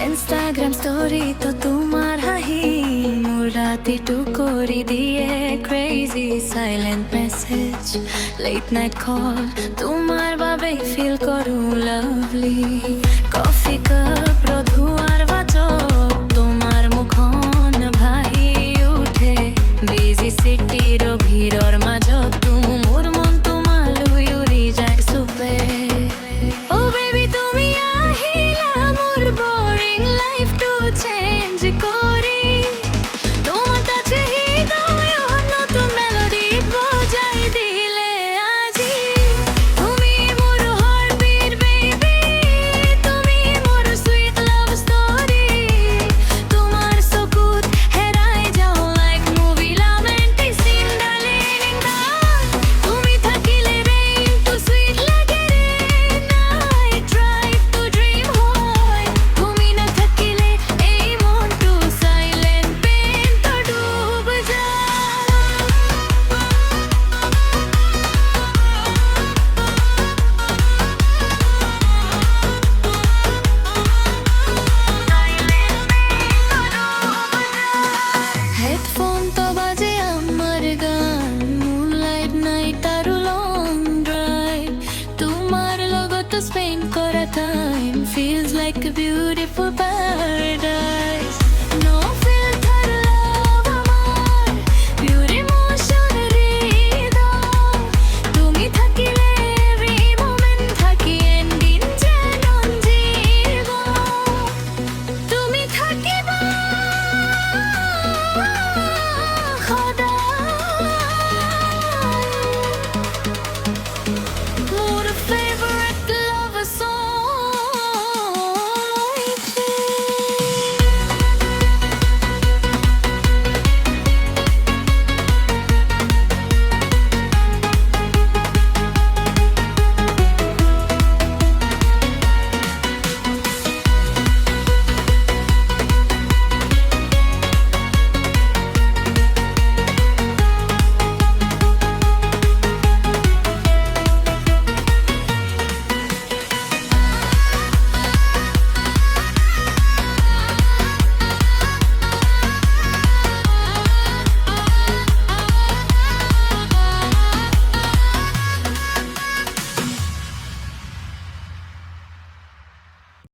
Instagram story to tumar hahi murati tu kori diye crazy silent message late night call tumar babe feel koru lovely coffee cup rodhuar vajo tumar mukhon bhai uthe busy city ro bhiror majo tum mor mon tumalu yuri jay supe oh baby tumi ahila mor boring life to change kori তোমার কাছে হৃদয় নতুন melody বজাই দিলে আজি তুমি মোর heartbeat baby তুমি মোর sweet love story তোমার চকুত হেৰাই যাও লাইক মুভি লামেন্টি সিন ডার্লিং তুমি থাকিলে ৰেইন টু সুইট লাগে রে নাইট ড্রাইভ টু ড্রিম হয় তুমি না থাকিলে এই মনটো সাইলেন্ট পেন তো ডুব যায় Headphone to baje amar gan moonlight night aru long drive tumar logot to spend kora time feels like a beautiful paradise